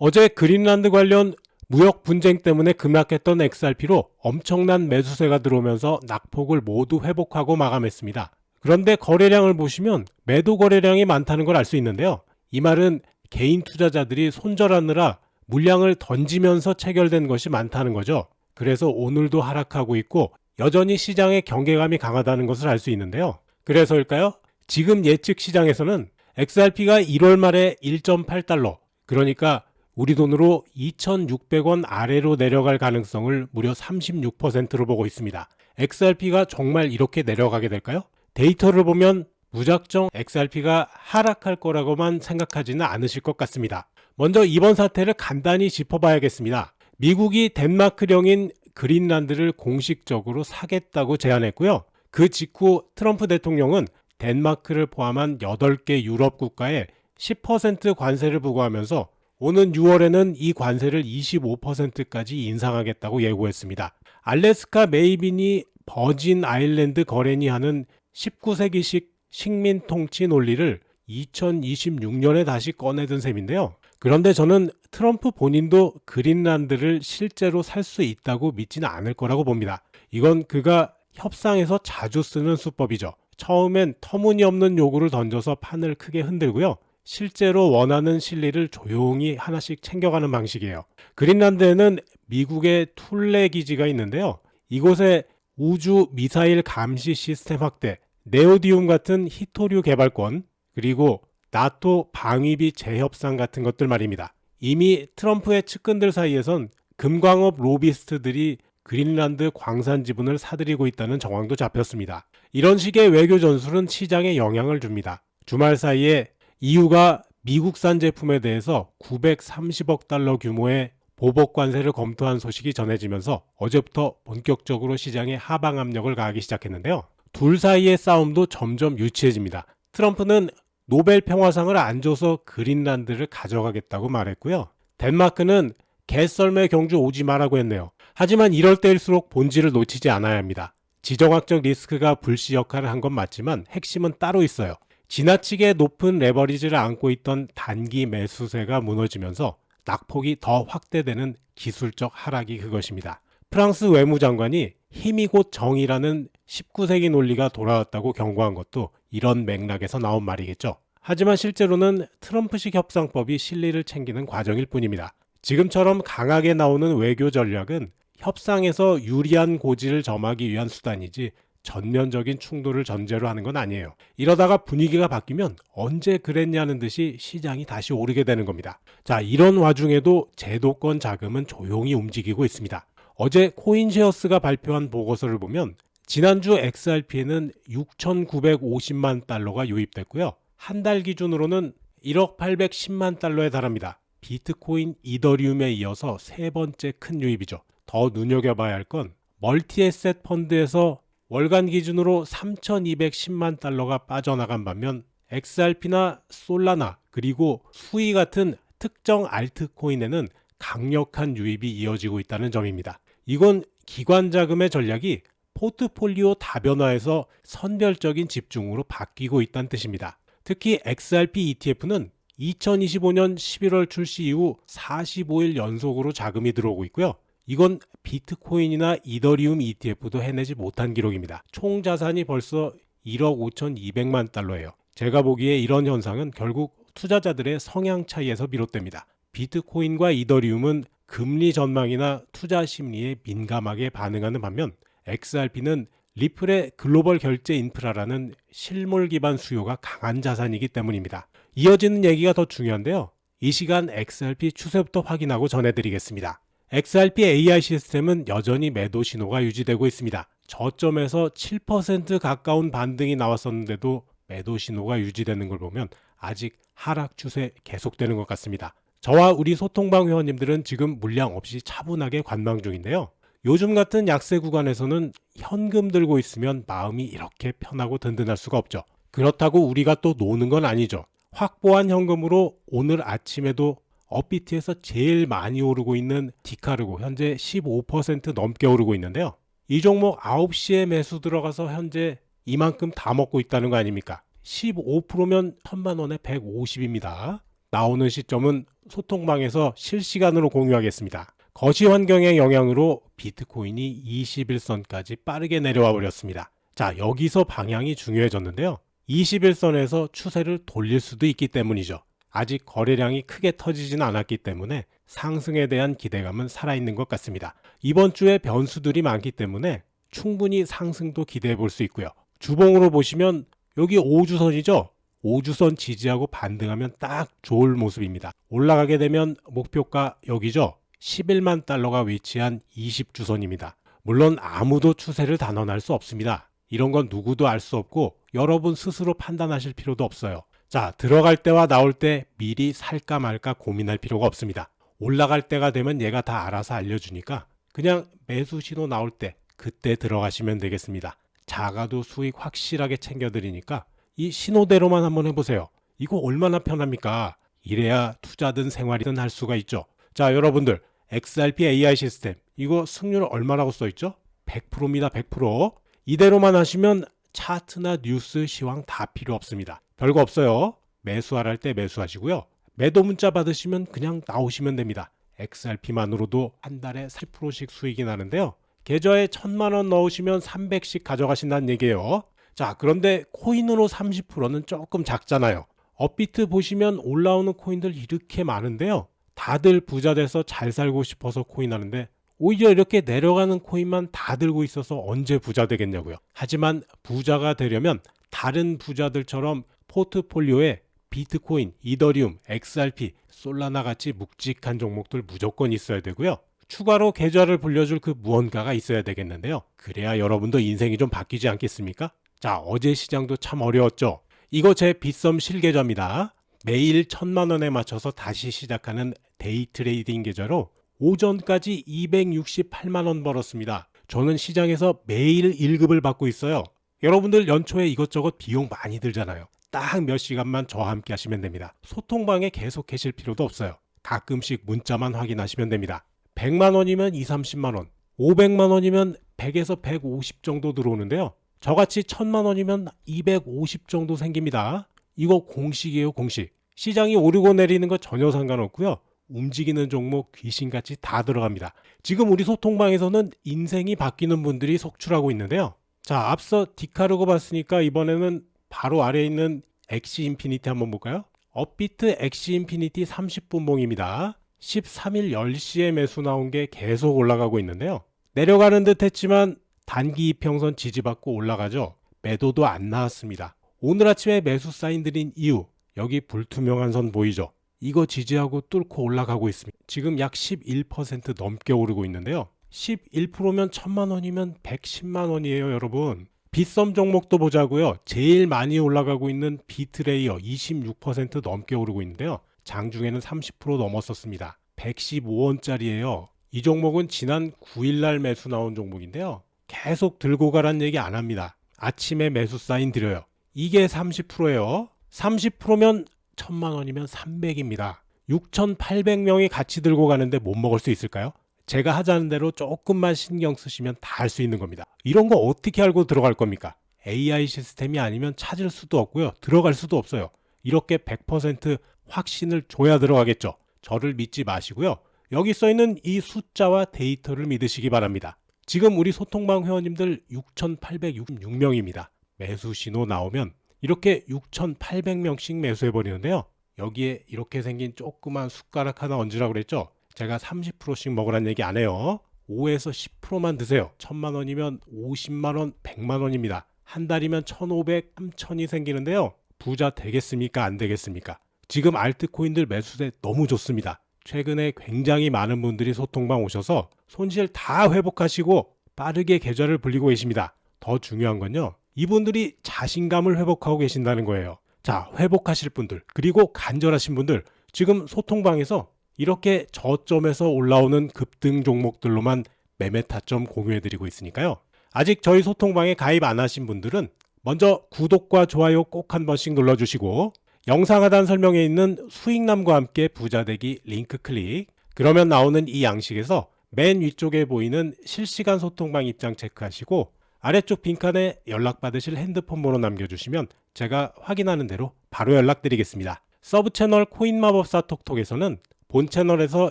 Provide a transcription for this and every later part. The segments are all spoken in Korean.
어제 그린란드 관련 무역 분쟁 때문에 급락했던 XRP로 엄청난 매수세가 들어오면서 낙폭을 모두 회복하고 마감했습니다. 그런데 거래량을 보시면 매도 거래량이 많다는 걸 알 수 있는데요. 이 말은 개인 투자자들이 손절하느라 물량을 던지면서 체결된 것이 많다는 거죠. 그래서 오늘도 하락하고 있고 여전히 시장의 경계감이 강하다는 것을 알 수 있는데요. 그래서일까요? 지금 예측 시장에서는 XRP가 1월 말에 1.8달러, 그러니까 우리 돈으로 2,600원 아래로 내려갈 가능성을 무려 36%로 보고 있습니다. XRP가 정말 이렇게 내려가게 될까요? 데이터를 보면 무작정 XRP가 하락할 거라고만 생각하지는 않으실 것 같습니다. 먼저 이번 사태를 간단히 짚어봐야겠습니다. 미국이 덴마크령인 그린란드를 공식적으로 사겠다고 제안했고요. 그 직후 트럼프 대통령은 덴마크를 포함한 8개 유럽 국가에 10% 관세를 부과하면서 오는 6월에는 이 관세를 25%까지 인상하겠다고 예고했습니다. 알래스카 메이빈이 버진 아일랜드 거래니 하는 19세기식 식민 통치 논리를 2026년에 다시 꺼내든 셈인데요. 그런데 저는 트럼프 본인도 그린란드를 실제로 살 수 있다고 믿지는 않을 거라고 봅니다. 이건 그가 협상에서 자주 쓰는 수법이죠. 처음엔 터무니없는 요구를 던져서 판을 크게 흔들고요. 실제로 원하는 실리를 조용히 하나씩 챙겨가는 방식이에요. 그린란드에는 미국의 툴레 기지가 있는데요. 이곳에 우주 미사일 감시 시스템 확대, 네오디움 같은 히토류 개발권, 그리고 나토 방위비 재협상 같은 것들 말입니다. 이미 트럼프의 측근들 사이에선 금광업 로비스트들이 그린란드 광산 지분을 사들이고 있다는 정황도 잡혔습니다. 이런 식의 외교 전술은 시장에 영향을 줍니다. 주말 사이에 EU가 미국산 제품에 대해서 930억 달러 규모의 보복 관세를 검토한 소식이 전해지면서 어제부터 본격적으로 시장에 하방 압력을 가하기 시작했는데요. 둘 사이의 싸움도 점점 유치해집니다. 트럼프는 노벨 평화상을 안 줘서 그린란드를 가져가겠다고 말했고요. 덴마크는 개썰매 경주 오지 마라고 했네요. 하지만 이럴 때일수록 본질을 놓치지 않아야 합니다. 지정학적 리스크가 불씨 역할을 한 건 맞지만 핵심은 따로 있어요. 지나치게 높은 레버리지를 안고 있던 단기 매수세가 무너지면서 낙폭이 더 확대되는 기술적 하락이 그것입니다. 프랑스 외무장관이 힘이 곧 정의라는 19세기 논리가 돌아왔다고 경고한 것도 이런 맥락에서 나온 말이겠죠. 하지만 실제로는 트럼프식 협상법이 실리를 챙기는 과정일 뿐입니다. 지금처럼 강하게 나오는 외교 전략은 협상에서 유리한 고지를 점하기 위한 수단이지 전면적인 충돌을 전제로 하는 건 아니에요. 이러다가 분위기가 바뀌면 언제 그랬냐는 듯이 시장이 다시 오르게 되는 겁니다. 자, 이런 와중에도 제도권 자금은 조용히 움직이고 있습니다. 어제 코인쉐어스가 발표한 보고서를 보면 지난주 XRP에는 6,950만 달러가 유입됐고요. 한 달 기준으로는 1억 810만 달러에 달합니다. 비트코인, 이더리움에 이어서 세 번째 큰 유입이죠. 더 눈여겨봐야 할 건 멀티에셋 펀드에서 월간 기준으로 3,210만 달러가 빠져나간 반면 XRP나 솔라나 그리고 수이 같은 특정 알트코인에는 강력한 유입이 이어지고 있다는 점입니다. 이건 기관 자금의 전략이 포트폴리오 다변화에서 선별적인 집중으로 바뀌고 있다는 뜻입니다. 특히 XRP ETF는 2025년 11월 출시 이후 45일 연속으로 자금이 들어오고 있고요. 이건 비트코인이나 이더리움 ETF도 해내지 못한 기록입니다. 총 자산이 벌써 1억 5,200만 달러예요. 제가 보기에 이런 현상은 결국 투자자들의 성향 차이에서 비롯됩니다. 비트코인과 이더리움은 금리 전망이나 투자 심리에 민감하게 반응하는 반면 XRP는 리플의 글로벌 결제 인프라라는 실물 기반 수요가 강한 자산이기 때문입니다. 이어지는 얘기가 더 중요한데요. 이 시간 XRP 추세부터 확인하고 전해드리겠습니다. XRP AI 시스템은 여전히 매도 신호가 유지되고 있습니다. 저점에서 7% 가까운 반등이 나왔었는데도 매도 신호가 유지되는 걸 보면 아직 하락 추세 계속되는 것 같습니다. 저와 우리 소통방 회원님들은 지금 물량 없이 차분하게 관망 중인데요. 요즘 같은 약세 구간에서는 현금 들고 있으면 마음이 이렇게 편하고 든든할 수가 없죠. 그렇다고 우리가 또 노는 건 아니죠. 확보한 현금으로 오늘 아침에도 업비트에서 제일 많이 오르고 있는 디카르고 현재 15% 넘게 오르고 있는데요. 이 종목 9시에 매수 들어가서 현재 이만큼 다 먹고 있다는 거 아닙니까? 15%면 1,000만 원에 150입니다. 나오는 시점은 소통방에서 실시간으로 공유하겠습니다. 거시 환경의 영향으로 비트코인이 21선까지 빠르게 내려와 버렸습니다. 자, 여기서 방향이 중요해졌는데요. 21선에서 추세를 돌릴 수도 있기 때문이죠. 아직 거래량이 크게 터지진 않았기 때문에 상승에 대한 기대감은 살아있는 것 같습니다. 이번 주에 변수들이 많기 때문에 충분히 상승도 기대해 볼 수 있고요. 주봉으로 보시면 여기 5주선이죠. 5주선 지지하고 반등하면 딱 좋을 모습입니다. 올라가게 되면 목표가 여기죠. 11만 달러가 위치한 20주선입니다. 물론 아무도 추세를 단언할 수 없습니다. 이런 건 누구도 알 수 없고 여러분 스스로 판단하실 필요도 없어요. 자, 들어갈 때와 나올 때 미리 살까 말까 고민할 필요가 없습니다. 올라갈 때가 되면 얘가 다 알아서 알려주니까 그냥 매수 신호 나올 때 그때 들어가시면 되겠습니다. 작아도 수익 확실하게 챙겨드리니까 이 신호대로만 한번 해보세요. 이거 얼마나 편합니까? 이래야 투자든 생활이든 할 수가 있죠. 자, 여러분들 XRP AI 시스템 이거 승률 얼마라고 써있죠? 100%입니다. 100%. 이대로만 하시면 차트나 뉴스, 시황 다 필요 없습니다. 별거 없어요. 매수할 때 매수하시고요. 매도 문자 받으시면 그냥 나오시면 됩니다. XRP만으로도 한 달에 10%씩 수익이 나는데요. 계좌에 1,000만원 넣으시면 300씩 가져가신다는 얘기예요. 자, 그런데 코인으로 30%는 조금 작잖아요. 업비트 보시면 올라오는 코인들 이렇게 많은데요. 다들 부자 돼서 잘 살고 싶어서 코인 하는데 오히려 이렇게 내려가는 코인만 다 들고 있어서 언제 부자 되겠냐고요. 하지만 부자가 되려면 다른 부자들처럼 포트폴리오에 비트코인, 이더리움, XRP, 솔라나 같이 묵직한 종목들 무조건 있어야 되고요. 추가로 계좌를 불려줄 그 무언가가 있어야 되겠는데요. 그래야 여러분도 인생이 좀 바뀌지 않겠습니까? 자, 어제 시장도 참 어려웠죠. 이거 제 빗썸 실계좌입니다. 매일 1,000만원에 맞춰서 다시 시작하는 데이 트레이딩 계좌로 오전까지 268만원 벌었습니다. 저는 시장에서 매일 1급을 받고 있어요. 여러분들 연초에 이것저것 비용 많이 들잖아요. 딱 몇 시간만 저와 함께 하시면 됩니다. 소통방에 계속 계실 필요도 없어요. 가끔씩 문자만 확인하시면 됩니다. 100만원이면 2, 30만원, 500만원이면 100에서 150 정도 들어오는데요. 저같이 1000만원이면 250 정도 생깁니다. 이거 공식이에요, 공식. 시장이 오르고 내리는 거 전혀 상관없고요. 움직이는 종목 귀신같이 다 들어갑니다. 지금 우리 소통방에서는 인생이 바뀌는 분들이 속출하고 있는데요. 자, 앞서 디카르고 봤으니까 이번에는 바로 아래에 있는 엑시 인피니티 한번 볼까요? 업비트 엑시 인피니티 30분봉입니다. 13일 10시에 매수 나온 게 계속 올라가고 있는데요. 내려가는 듯 했지만 단기 이평선 지지받고 올라가죠. 매도도 안 나왔습니다. 오늘 아침에 매수 사인 드린 이유, 여기 불투명한 선 보이죠? 이거 지지하고 뚫고 올라가고 있습니다. 지금 약 11% 넘게 오르고 있는데요. 11%면 1,000만원이면 110만원이에요, 여러분. 빗썸 종목도 보자고요. 제일 많이 올라가고 있는 비트레이어 26% 넘게 오르고 있는데요. 장중에는 30% 넘었었습니다. 115원짜리예요. 이 종목은 지난 9일날 매수 나온 종목인데요. 계속 들고 가란 얘기 안 합니다. 아침에 매수 사인 드려요. 이게 30%예요. 30%면 1,000만원이면 300입니다. 6,800명이 같이 들고 가는데 못 먹을 수 있을까요? 제가 하자는 대로 조금만 신경 쓰시면 다 할 수 있는 겁니다. 이런 거 어떻게 알고 들어갈 겁니까? AI 시스템이 아니면 찾을 수도 없고요. 들어갈 수도 없어요. 이렇게 100% 확신을 줘야 들어가겠죠. 저를 믿지 마시고요. 여기 써있는 이 숫자와 데이터를 믿으시기 바랍니다. 지금 우리 소통방 회원님들 6,866명입니다. 매수 신호 나오면 이렇게 6,800명씩 매수해버리는데요. 여기에 이렇게 생긴 조그만 숟가락 하나 얹으라고 그랬죠. 제가 30%씩 먹으란 얘기 안 해요. 5에서 10%만 드세요. 1,000만원이면 50만원, 100만원입니다. 한 달이면 1,500, 3,000이 생기는데요. 부자 되겠습니까? 안 되겠습니까? 지금 알트코인들 매수세 너무 좋습니다. 최근에 굉장히 많은 분들이 소통방 오셔서 손실 다 회복하시고 빠르게 계좌를 불리고 계십니다. 더 중요한 건요. 이분들이 자신감을 회복하고 계신다는 거예요. 자, 회복하실 분들, 그리고 간절하신 분들, 지금 소통방에서 이렇게 저점에서 올라오는 급등 종목들로만 매매 타점 공유해드리고 있으니까요. 아직 저희 소통방에 가입 안 하신 분들은 먼저 구독과 좋아요 꼭 한 번씩 눌러주시고 영상 하단 설명에 있는 수익남과 함께 부자되기 링크 클릭, 그러면 나오는 이 양식에서 맨 위쪽에 보이는 실시간 소통방 입장 체크하시고 아래쪽 빈칸에 연락받으실 핸드폰 번호 남겨주시면 제가 확인하는 대로 바로 연락드리겠습니다. 서브 채널 코인마법사 톡톡에서는 본 채널에서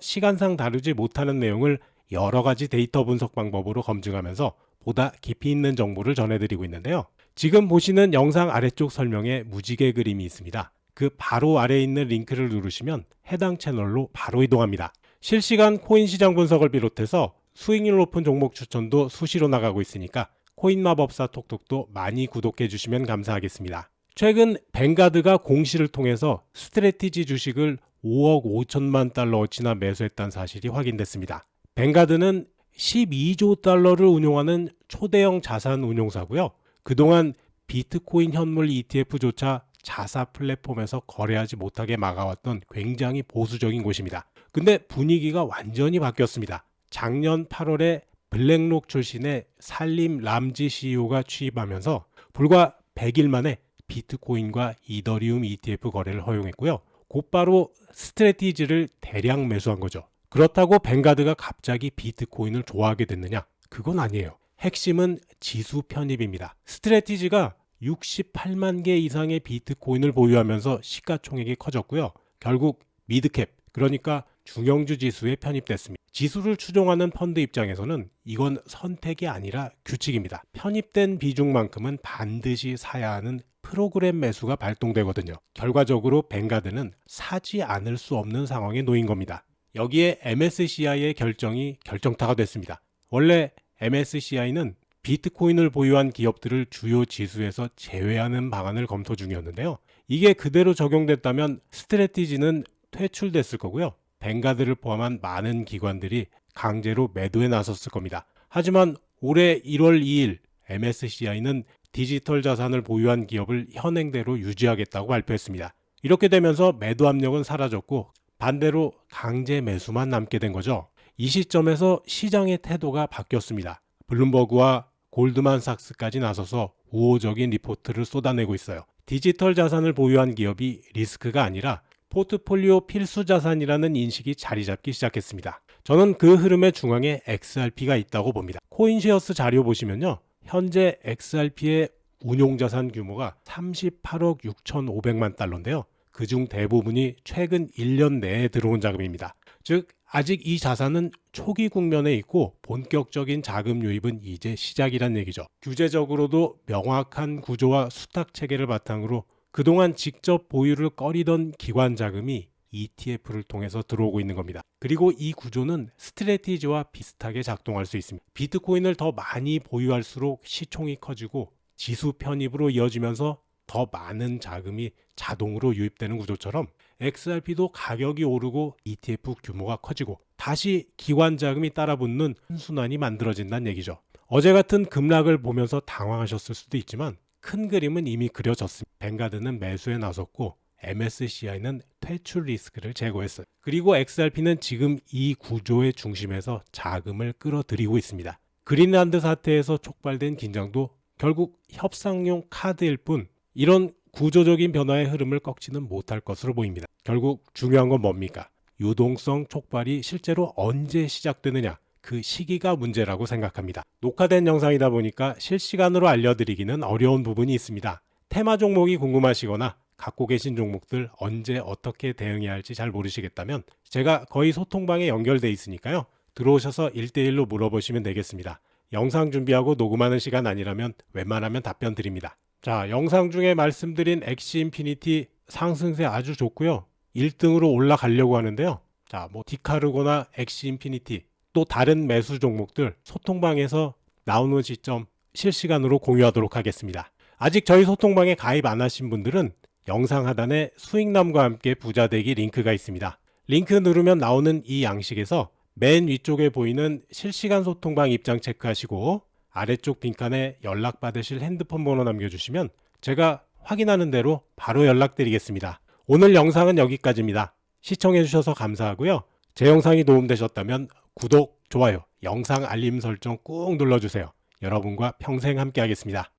시간상 다루지 못하는 내용을 여러 가지 데이터 분석 방법으로 검증하면서 보다 깊이 있는 정보를 전해드리고 있는데요. 지금 보시는 영상 아래쪽 설명에 무지개 그림이 있습니다. 그 바로 아래에 있는 링크를 누르시면 해당 채널로 바로 이동합니다. 실시간 코인 시장 분석을 비롯해서 수익률 높은 종목 추천도 수시로 나가고 있으니까 코인마법사 톡톡도 많이 구독해 주시면 감사하겠습니다. 최근 뱅가드가 공시를 통해서 스트래티지 주식을 5억 5천만 달러어치나 매수했다는 사실이 확인됐습니다. 뱅가드는 12조 달러를 운용하는 초대형 자산 운용사고요. 그동안 비트코인 현물 ETF조차 자사 플랫폼에서 거래하지 못하게 막아왔던 굉장히 보수적인 곳입니다. 근데 분위기가 완전히 바뀌었습니다. 작년 8월에 블랙록 출신의 살림 람지 CEO가 취임하면서 불과 100일 만에 비트코인과 이더리움 ETF 거래를 허용했고요. 곧바로 스트래티지를 대량 매수한 거죠. 그렇다고 뱅가드가 갑자기 비트코인을 좋아하게 됐느냐? 그건 아니에요. 핵심은 지수 편입입니다. 스트래티지가 68만 개 이상의 비트코인을 보유하면서 시가총액이 커졌고요. 결국 미드캡, 그러니까 중형주 지수에 편입됐습니다. 지수를 추종하는 펀드 입장에서는 이건 선택이 아니라 규칙입니다. 편입된 비중만큼은 반드시 사야 하는 프로그램 매수가 발동되거든요. 결과적으로 뱅가드는 사지 않을 수 없는 상황에 놓인 겁니다. 여기에 MSCI의 결정이 결정타가 됐습니다. 원래 MSCI는 비트코인을 보유한 기업들을 주요 지수에서 제외하는 방안을 검토 중이었는데요. 이게 그대로 적용됐다면 스트래티지는 퇴출됐을 거고요. 뱅가드를 포함한 많은 기관들이 강제로 매도에 나섰을 겁니다. 하지만 올해 1월 2일 MSCI는 디지털 자산을 보유한 기업을 현행대로 유지하겠다고 발표했습니다. 이렇게 되면서 매도 압력은 사라졌고 반대로 강제 매수만 남게 된 거죠. 이 시점에서 시장의 태도가 바뀌었습니다. 블룸버그와 골드만삭스까지 나서서 우호적인 리포트를 쏟아내고 있어요. 디지털 자산을 보유한 기업이 리스크가 아니라 포트폴리오 필수 자산이라는 인식이 자리 잡기 시작했습니다. 저는 그 흐름의 중앙에 XRP가 있다고 봅니다. 코인시어스 자료 보시면요. 현재 XRP의 운용자산 규모가 38억 6,500만 달러인데요. 그중 대부분이 최근 1년 내에 들어온 자금입니다. 즉 아직 이 자산은 초기 국면에 있고 본격적인 자금 유입은 이제 시작이란 얘기죠. 규제적으로도 명확한 구조와 수탁 체계를 바탕으로 그동안 직접 보유를 꺼리던 기관 자금이 ETF를 통해서 들어오고 있는 겁니다. 그리고 이 구조는 스트래티지와 비슷하게 작동할 수 있습니다. 비트코인을 더 많이 보유할수록 시총이 커지고 지수 편입으로 이어지면서 더 많은 자금이 자동으로 유입되는 구조처럼 XRP도 가격이 오르고 ETF 규모가 커지고 다시 기관 자금이 따라붙는 순환이 만들어진다는 얘기죠. 어제 같은 급락을 보면서 당황하셨을 수도 있지만 큰 그림은 이미 그려졌습니다. 뱅가드는 매수에 나섰고 MSCI는 퇴출 리스크를 제거했어요. 그리고 XRP는 지금 이 구조의 중심에서 자금을 끌어들이고 있습니다. 그린란드 사태에서 촉발된 긴장도 결국 협상용 카드일 뿐 이런 구조적인 변화의 흐름을 꺾지는 못할 것으로 보입니다. 결국 중요한 건 뭡니까? 유동성 촉발이 실제로 언제 시작되느냐? 그 시기가 문제라고 생각합니다. 녹화된 영상이다 보니까 실시간으로 알려드리기는 어려운 부분이 있습니다. 테마 종목이 궁금하시거나 갖고 계신 종목들 언제 어떻게 대응해야 할지 잘 모르시겠다면 제가 거의 소통방에 연결돼 있으니까요. 들어오셔서 1대1로 물어보시면 되겠습니다. 영상 준비하고 녹음하는 시간 아니라면 웬만하면 답변 드립니다. 자, 영상 중에 말씀드린 엑시 인피니티 상승세 아주 좋고요. 1등으로 올라가려고 하는데요. 자, 디카르고나 엑시 인피니티 또 다른 매수 종목들 소통방에서 나오는 시점 실시간으로 공유하도록 하겠습니다. 아직 저희 소통방에 가입 안 하신 분들은 영상 하단에 수익남과 함께 부자되기 링크가 있습니다. 링크 누르면 나오는 이 양식에서 맨 위쪽에 보이는 실시간 소통방 입장 체크하시고 아래쪽 빈칸에 연락받으실 핸드폰 번호 남겨주시면 제가 확인하는 대로 바로 연락드리겠습니다. 오늘 영상은 여기까지입니다. 시청해주셔서 감사하고요. 제 영상이 도움되셨다면 구독, 좋아요, 영상 알림 설정 꾹 눌러주세요. 여러분과 평생 함께 하겠습니다.